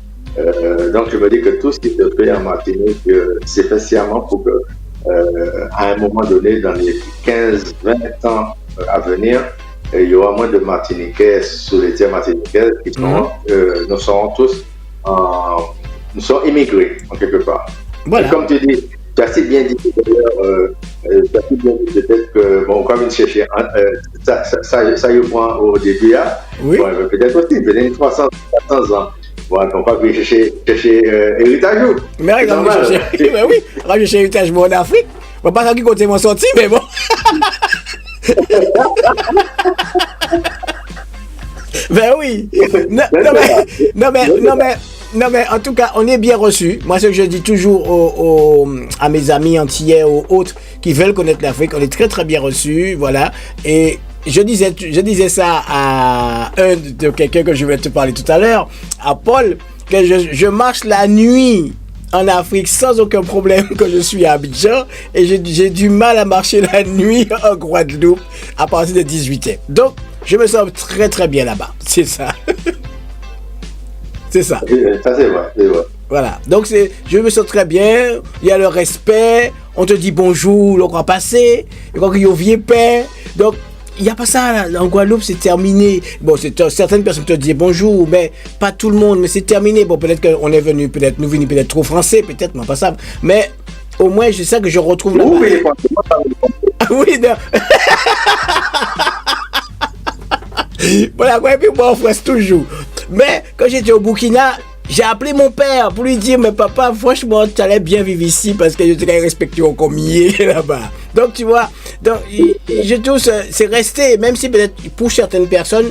donc je me dis que tout ce qui se fait en Martinique, c'est fait sciemment pour que, à un moment donné, dans les 15-20 ans à venir, il y aura moins de Martiniquais sous les terres martiniquaises qui sont, nous serons tous, nous sommes immigrés en quelque part. Voilà. Et comme tu dis, tu as si bien dit d'ailleurs, peut-être que, bon, comme il cherchait, ça y prend au début, bon, peut-être aussi, peut-être 300 ans. Bon, on va chercher héritage. Mais regarde, oui, on va chercher héritage en Afrique. On va pas savoir qui compte mon sorti, mais bon. Ben oui. Non mais en tout cas, on est bien reçus. Moi, ce que je dis toujours à mes amis antillais ou autres qui veulent connaître l'Afrique, on est très très bien reçus, voilà. Et je disais ça à quelqu'un que je vais te parler tout à l'heure, à Paul, que je marche la nuit en Afrique sans aucun problème, que je suis à Abidjan, et j'ai du mal à marcher la nuit en Guadeloupe à partir de 18h. Donc, je me sens très très bien là-bas. C'est ça. C'est ça. Ça c'est vrai, c'est vrai. Voilà. Donc je me sens très bien. Il y a le respect. On te dit bonjour, le croit passer. Et quand il y a vieux père. Donc il n'y a pas ça là. En Guadeloupe, c'est terminé. Bon, certaines personnes te disent bonjour, mais pas tout le monde. Mais c'est terminé. Bon, peut-être qu'on est venu, nous venus peut-être trop français, peut-être, non pas ça. Mais au moins, c'est ça que je retrouve là-bas. Oui, non. Voilà, et puis moi, on fasse toujours. Mais quand j'étais au Burkina, j'ai appelé mon père pour lui dire, mais papa, franchement, tu allais bien vivre ici parce que je te respecte comme il est là-bas. Donc, tu vois, je trouve c'est resté, même si peut-être pour certaines personnes,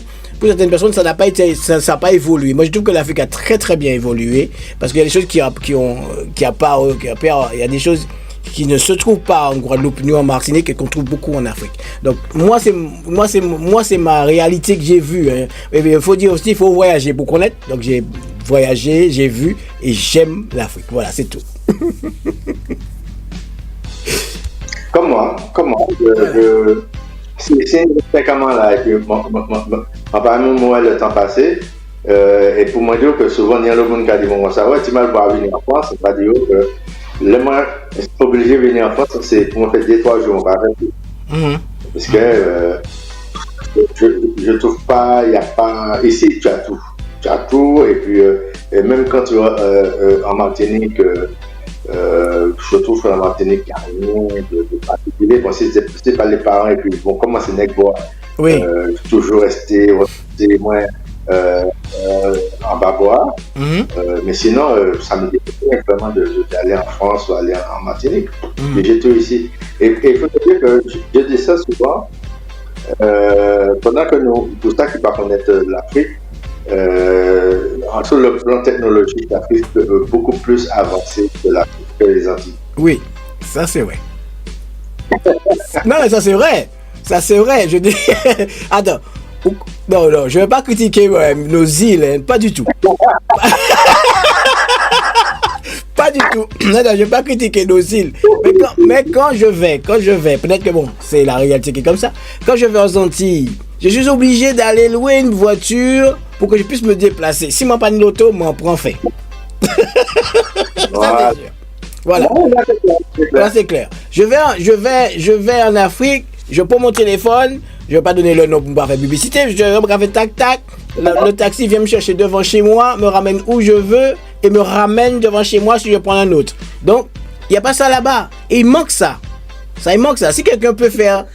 ça n'a pas été, ça n'a pas évolué. Moi, je trouve que l'Afrique a très très bien évolué parce qu'il y a des choses il y a des choses qui ne se trouvent pas en Guadeloupe ni en Martinique et qu'on trouve beaucoup en Afrique. Donc moi c'est ma réalité que j'ai vue. Hein. Mais il faut dire aussi, il faut voyager pour connaître. Donc j'ai voyagé, j'ai vu et j'aime l'Afrique. Voilà, c'est tout. Comme moi, c'est fréquemment là, et puis moi, le temps passé, et pour moi dire que souvent, il y a le monde qui a dit, bon, ça va, tu m'as pas venir en France, c'est pas dire que le moins obligé de venir en France, c'est pour me faire 2-3 jours, on va faire. Parce que je trouve pas, il n'y a pas, ici tu as tout. Tu as tout, et puis et même quand tu vas en Martinique, je trouve qu'en Martinique, il n'y a rien de particulier. Bon, c'est pas les parents, et puis bon, comment c'est n'est que toujours rester moins en Babois. Mais sinon, ça me déplaît vraiment d'aller en France ou aller en Martinique. Mais j'ai tout ici. Et il faut te dire que je dis ça souvent, pendant que nous, pour ça qui va connaître l'Afrique, sur le plan technologique, l'Afrique est beaucoup plus avancée que les Antilles. Oui, ça c'est vrai. Non, mais ça c'est vrai. Ça c'est vrai. Je dis. Attends. Non, je ne vais pas critiquer nos îles, hein, pas du tout. Pas du tout. Non, je ne vais pas critiquer nos îles. Mais quand je vais, peut-être que bon, c'est la réalité qui est comme ça. Quand je vais aux Antilles, je suis obligé d'aller louer une voiture pour que je puisse me déplacer. Si je n'ai pas de l'auto, je m'en prends fait. Voilà. Voilà. Là, c'est clair. Je vais en Afrique, je prends mon téléphone, je ne vais pas donner le nom pour ne pas faire publicité, je vais tac tac, le taxi vient me chercher devant chez moi, me ramène où je veux et me ramène devant chez moi si je prends un autre. Donc, il n'y a pas ça là-bas. Et il manque ça. Il manque ça. Si quelqu'un peut faire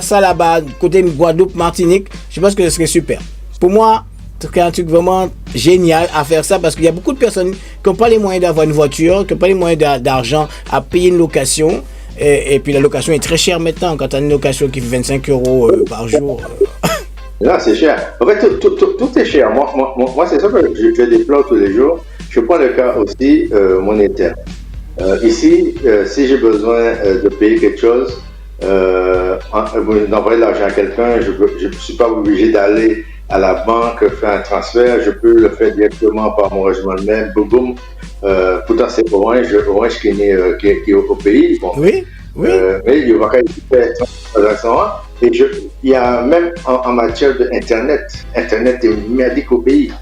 ça là-bas, côté Guadeloupe, Martinique, je pense que ce serait super. Pour moi, c'est un truc vraiment génial à faire ça parce qu'il y a beaucoup de personnes qui n'ont pas les moyens d'avoir une voiture, qui n'ont pas les moyens d'argent à payer une location. Et puis la location est très chère maintenant. Quand tu as une location qui fait 25 € par jour. Non, c'est cher. En fait, tout est cher. Moi c'est ça que je déplore tous les jours. Je prends le cas aussi monétaire. Ici, si j'ai besoin de payer quelque chose, d'envoyer de l'argent à quelqu'un, je ne suis pas obligé d'aller à la banque faire un transfert. Je peux le faire directement par mon régime même. Boum, boum. Pourtant, c'est Orange qui est au pays. Bon. Oui. Mais il y aura quand même transaction. Et il y a même en matière d'Internet. Internet est merdique au pays.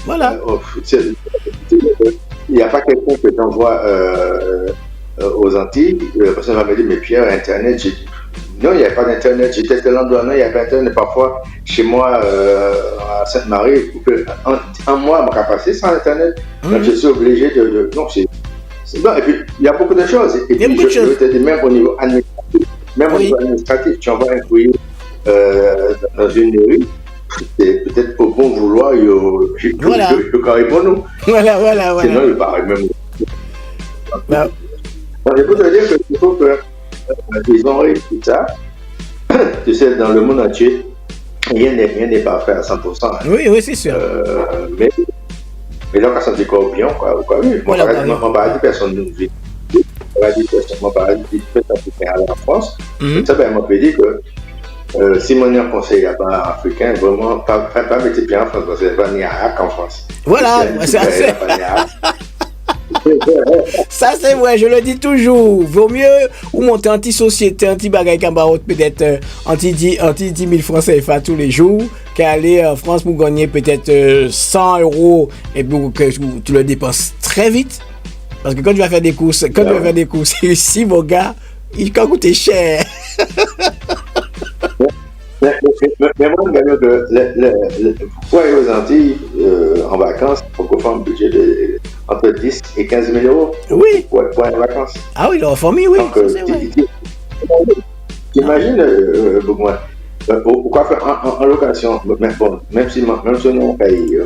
Voilà. Il n'y a pas quelqu'un que j'envoie aux Antilles. La personne va me dire, mais Pierre, Internet, j'ai dit, non, il n'y a pas d'Internet. J'étais tellement douane, il n'y a pas d'Internet. Parfois, chez moi, à Sainte-Marie, un mois m'a passé sans Internet. Donc, je suis obligé de... Non, c'est bon. Et puis, il y a beaucoup de choses. Et puis, je veux te dire, même au niveau administratif, tu envoies un courrier dans une mairie, c'est peut-être au bon vouloir, il peut carrer pour nous. Voilà. Sinon, il paraît même. Donc, je peux te dire qu'il faut que ils ont réussi ça. Tu sais, dans le monde entier, rien n'est parfait à 100%. Hein. Oui, c'est sûr. Mais là, quand ça dit quoi, bien, quoi. Oui, mon paradis, personne ne vit. Mon paradis, personne ne vit en France. Ça, ben, m'a dit que si mon conseil africain, vraiment, pas mettre pied en France, parce qu'il n'y a pas ni arabe en France. Voilà, ça c'est vrai, je le dis toujours. Vaut mieux ou monter anti-société, anti-bagaille camarade, peut-être anti-10 000 francs CFA tous les jours, qu'aller en France pour gagner peut-être 100 € et pour que tu le dépenses très vite. Parce que quand tu vas faire des courses, ici, mon gars, il va coûter cher. Mais moi, pour aller aux Antilles en vacances, il faut qu'on fasse un budget entre 10 et 15 000 €. Oui. Pour aller en vacances. Ah oui, en famille, oui. Donc, t'imagines, moi, pourquoi faire en location, même si on paye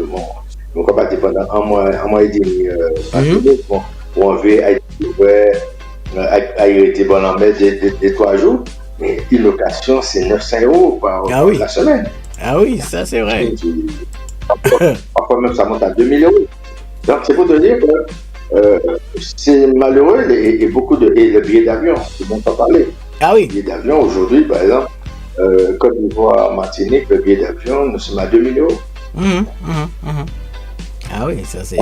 mon compatit pendant un mois et demi, bon, on veut être bon en mai des 3 jours. Mais une location, c'est 900 € par la semaine. Ah oui, ça c'est vrai. Parfois même ça monte à 2 000 €. Donc c'est pour te dire que c'est malheureux et le billet d'avion, tout le monde en parler. Ah oui. Le billet d'avion aujourd'hui, par exemple, Côte d'Ivoire, Martinique, le billet d'avion, nous sommes à 2 000 €. Ah oui, ça c'est.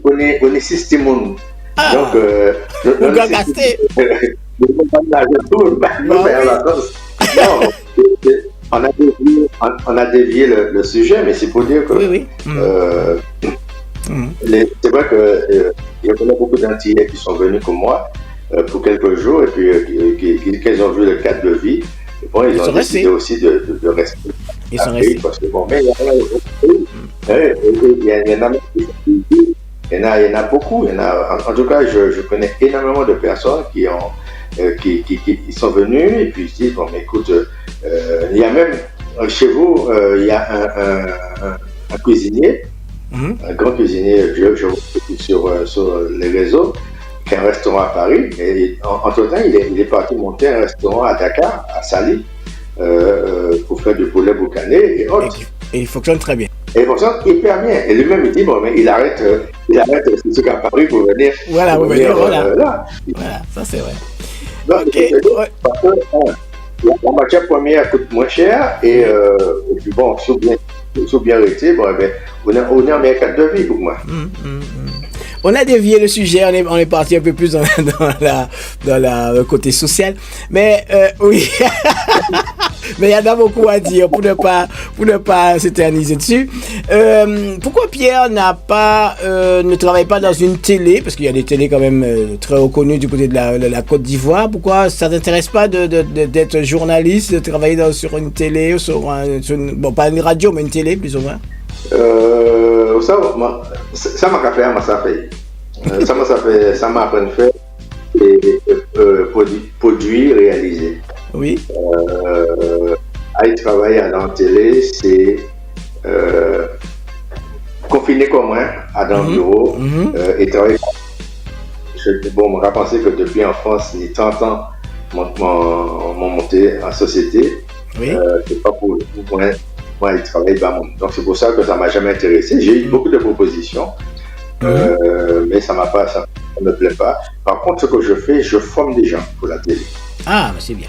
On est systémon. Donc, on va gaster. On a dévié le sujet, mais c'est pour dire que c'est vrai qu'il y a beaucoup d'Antillais qui sont venus comme moi pour quelques jours et puis qu'ils ont vu le cadre de vie. Et bon, ils ont décidé aussi de rester. Ils sont restés. Parce que bon, mais il y en a beaucoup. En tout cas, je connais énormément de personnes qui sont venues et puis ils disent, bon, mais écoute, il y a même chez vous, il y a un cuisinier, un grand cuisinier, je vois sur les réseaux, qui a un restaurant à Paris. Et entre-temps, il est parti monter un restaurant à Dakar, à Sali, pour faire du poulet boucané et autres. Et il fonctionne très bien. Et il fonctionne hyper bien. Et lui-même, il dit, bon, mais il arrête j'arrête ce truc à Paris pour venir. Voilà, pour voilà. Là. Voilà, ça c'est vrai. Donc, parce que la matière première coûte moins cher et puis bon, si bien arrêté, bon, ben, on est en meilleur cadre de vie pour moi. On a dévié le sujet, on est parti un peu plus dans le côté social. Mais oui, mais il y en a beaucoup à dire pour ne pas s'éterniser dessus. Pourquoi Pierre ne travaille pas dans une télé, parce qu'il y a des télés quand même très reconnues du côté de la Côte d'Ivoire. Pourquoi ça t'intéresse pas d'être journaliste, de travailler sur une télé, bon, pas une radio, mais une télé plus ou moins? Ça m'a fait, ça m'a appris à faire et produire, réaliser. Oui. Aller travailler à la télé, c'est confiné comme moi, à dans le bureau, et travailler. Bon, on va penser que depuis en France, il y a 30 ans, mon montée en société. Oui. C'est pas pour moi, il travaille dans mon. Donc c'est pour ça que ça m'a jamais intéressé. J'ai eu beaucoup de propositions, mais ça me plaît pas. Par contre, ce que je fais, je forme des gens pour la télé. Ah, c'est bien.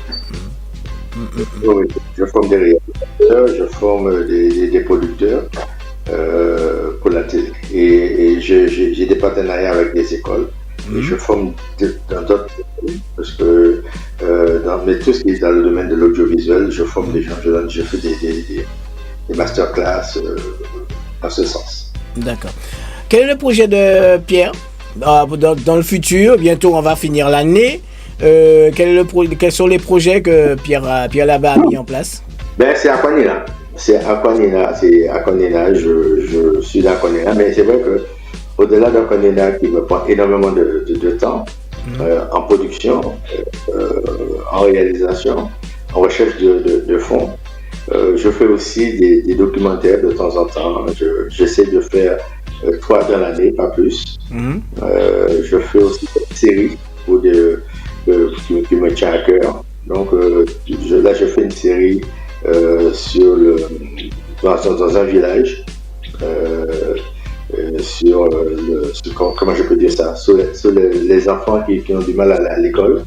Oui, je forme des réalisateurs, je forme des producteurs pour la télé. Et j'ai des partenariats avec des écoles. Et je forme dans d'autres pays, parce que mais tout ce qui est dans le domaine de l'audiovisuel, je forme des gens, je fais des masterclass dans ce sens. D'accord. Quel est le projet de Pierre dans le futur? Bientôt, on va finir l'année. Quels sont les projets que Pierre Laba a mis en place? C'est Aquanina. C'est Aquanina. Je suis dans Aquanina, mais c'est vrai que au-delà d'Aquanina qui me prend énormément de temps en production, en réalisation, en recherche de fonds, je fais aussi des documentaires de temps en temps. J'essaie de faire 3 dans l'année, pas plus. Je fais aussi des séries qui me tient à cœur. Donc là, je fais une série dans un village. Comment je peux dire ça, sur les enfants qui ont du mal à l'école.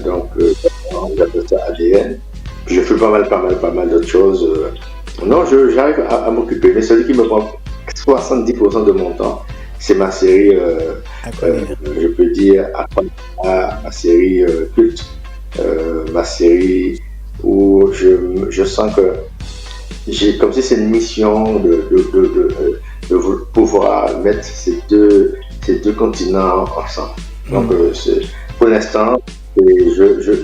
Donc j'appelle ça ADN. Puis je fais pas mal d'autres choses. Non, j'arrive à m'occuper, mais celui qui me prend 70% de mon temps, c'est ma série, je peux dire, ma série culte, ma série où je sens que j'ai comme si c'est une mission de pouvoir mettre ces deux continents ensemble. Donc pour l'instant, je vais dire, je vais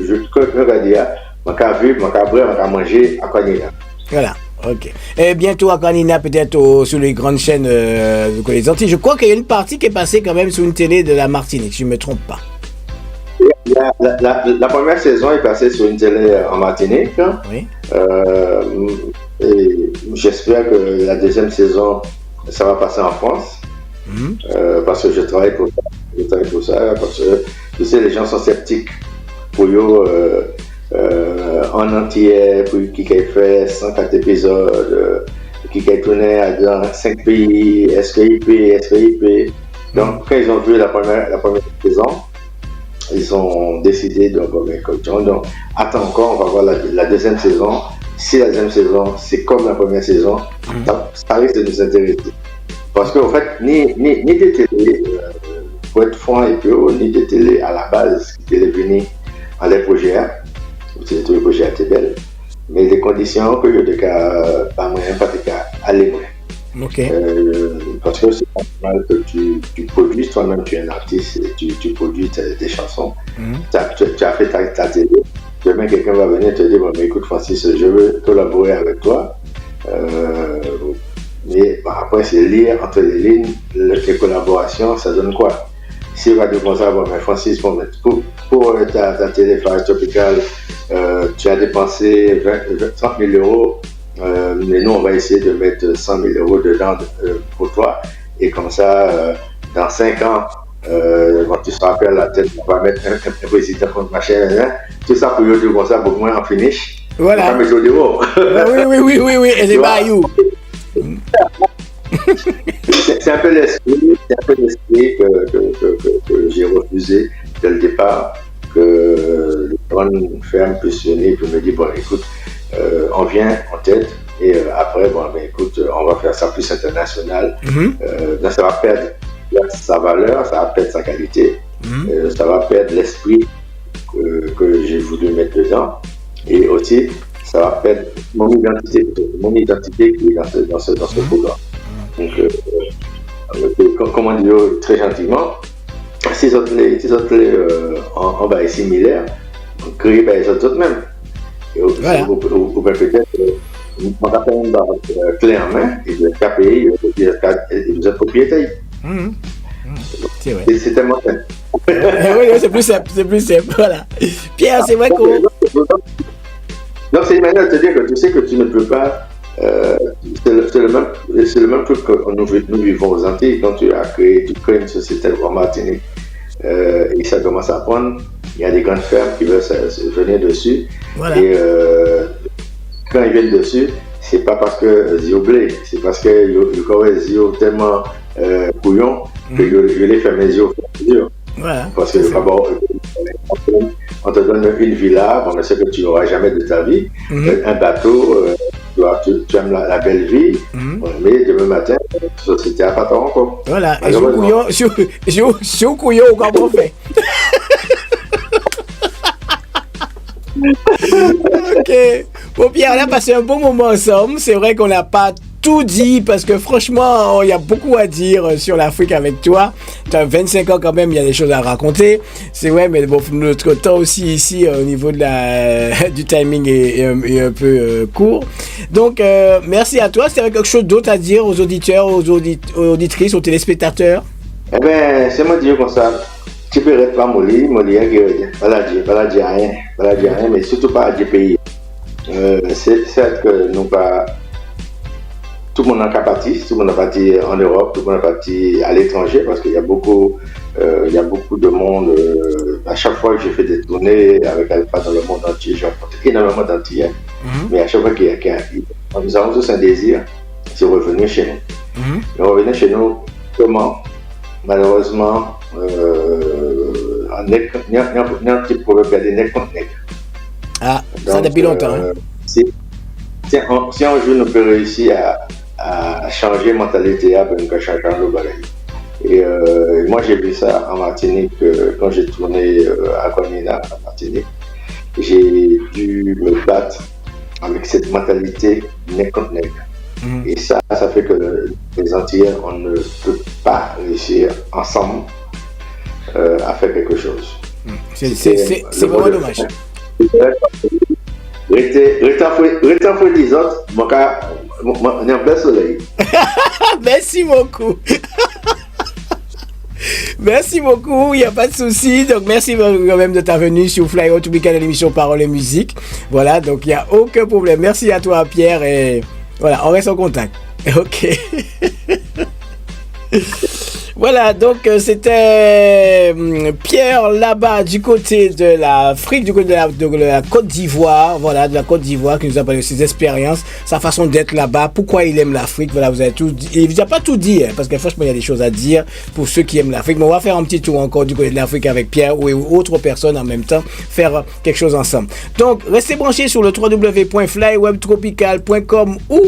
manger à Aquanina. Voilà, ok. Et bientôt Aquanina, peut-être sur les grandes chaînes les Antilles. Je crois qu'il y a une partie qui est passée quand même sur une télé de la Martinique, si je ne me trompe pas. La première saison est passée sur une télé en Martinique. Oui. Et j'espère que la deuxième saison, ça va passer en France. Parce que je travaille pour ça. Parce que tu sais, les gens sont sceptiques pour eux en entier, pour qui a fait 104 épisodes, qui a tourné dans 5 pays, SPIP. Donc, quand ils ont vu la première saison, ils ont décidé de donc attends encore, on va voir la deuxième saison. Si la deuxième saison, c'est comme la première saison, ça risque de nous intéresser. Parce qu'en fait, ni des télés, pour être franc et pur, ni des télés à la base qui étaient venues à les projets, c'est tous les projets à Tébel, mais les conditions que je n'ai pas moyen, pas aller moins. Okay. Parce que c'est normal que tu produises, toi-même tu es un artiste, tu produis tes chansons, tu as fait ta télé, demain quelqu'un va venir te dire, bon, mais écoute Francis, je veux collaborer avec toi, mais après c'est lire entre les lignes, les collaborations, ça donne quoi? Si on va dire bon ça, bon, mais Francis, bon, pour ta télé Fire Tropical, tu as dépensé 30 000 euros, mais nous on va essayer de mettre 100 000 euros dedans pour toi, et comme ça, dans 5 ans, quand tu seras à la tête, on va mettre un président contre machin, tout ça pour dire comme ça, beaucoup moins en finish. Voilà. Oui, et les bayous. C'est c'est un peu l'esprit que j'ai refusé dès le départ, que les grandes fermes puissent venir et me dire, bon, écoute, on vient en tête, et après, bon, ben, écoute, on va faire ça plus international. Là, ça va perdre sa valeur, ça va perdre sa qualité, ça va perdre l'esprit que j'ai voulu mettre dedans, et aussi, ça va perdre mon identité qui est dans ce programme. Donc, comme on dit très gentiment, si autres en bas est similaire, on crée les autres mêmes. Et ou peut-être, on va faire une clé en main et vous êtes KPI et vous êtes propriétaire. C'est vrai. C'est tellement simple. Oui, c'est plus simple, voilà. Pierre, c'est vrai qu'on... Donc c'est une manière de te dire que tu sais que tu ne peux pas... c'est le même truc que nous vivons aux Antilles. Quand tu crées une société en Martinique et ça commence à prendre, il y a des grandes fermes qui veulent venir dessus. Voilà. Et quand ils viennent dessus, c'est pas parce que Zio blé, c'est parce que Zio tellement couillon que je les fais mes yeux. Voilà. Parce que d'abord, on te donne une villa, bon, c'est que tu n'auras jamais de ta vie, un bateau, tu aimes la belle vie, mais demain matin, c'était à patron encore. Voilà, et sur couillon, comment on fait? Ok. Bon, Pierre, on a passé un bon moment ensemble. C'est vrai qu'on n'a pas tout dit parce que franchement, il y a beaucoup à dire sur l'Afrique avec toi. Tu as 25 ans quand même, il y a des choses à raconter. C'est vrai, mais bon, notre temps aussi ici au niveau de du timing est un peu court. Donc, merci à toi. Est-ce qu'il y avait quelque chose d'autre à dire aux auditeurs, aux auditrices, aux téléspectateurs? Eh bien, c'est moi dire comme ça. Tu peux être pas molli, voilà dire rien, mais surtout pas à des pays. C'est certes que nous pas. Tout le monde n'a qu'à partir, tout le monde a parti en Europe, tout le monde a parti à l'étranger parce qu'il y a beaucoup de monde. À chaque fois que j'ai fait des tournées avec Alpha dans le monde entier, j'ai rencontré énormément d'Antillais. Mais à chaque fois nous avons tous un désir, c'est revenir chez nous. Et revenir chez nous, comment? Malheureusement, il y a un petit problème, il y a des nec contre nec. Ah, donc, ça depuis longtemps. Si un jour nous peut réussir à changer la mentalité, à changer le bagage. Et moi j'ai vu ça en Martinique, quand j'ai tourné à Conina, en Martinique. J'ai dû me battre avec cette mentalité nec contre nec. Et ça fait que les Antillais, on ne peut pas réussir ensemble à faire quelque chose. C'est vraiment dommage. Restez en des autres, on est en plein soleil. Merci beaucoup. Merci beaucoup, il n'y a pas de souci. Donc, merci quand même de ta venue sur Fly Out Tropical de l'émission Parole et Musique. Voilà, donc il n'y a aucun problème. Merci à toi, Pierre. Et voilà, on reste en contact. Ok. Voilà, donc c'était Pierre là-bas du côté de l'Afrique, du côté de la Côte d'Ivoire, voilà, de la Côte d'Ivoire, qui nous a parlé de ses expériences, sa façon d'être là-bas, pourquoi il aime l'Afrique, voilà, vous avez tout dit. Il vous a pas tout dit, hein, parce que franchement, il y a des choses à dire pour ceux qui aiment l'Afrique, mais on va faire un petit tour encore du côté de l'Afrique avec Pierre ou autres personnes en même temps, faire quelque chose ensemble. Donc, restez branchés sur le www.flywebtropical.com ou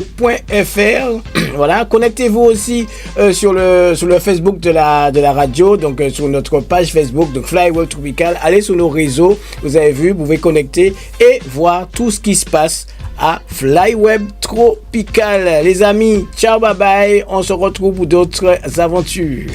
.fr, voilà, connectez-vous aussi sur le Facebook de la radio, donc sur notre page Facebook, donc Fly Web Tropical. Allez sur nos réseaux, vous avez vu, vous pouvez connecter et voir tout ce qui se passe à Fly Web Tropical. Les amis, ciao, bye bye, on se retrouve pour d'autres aventures.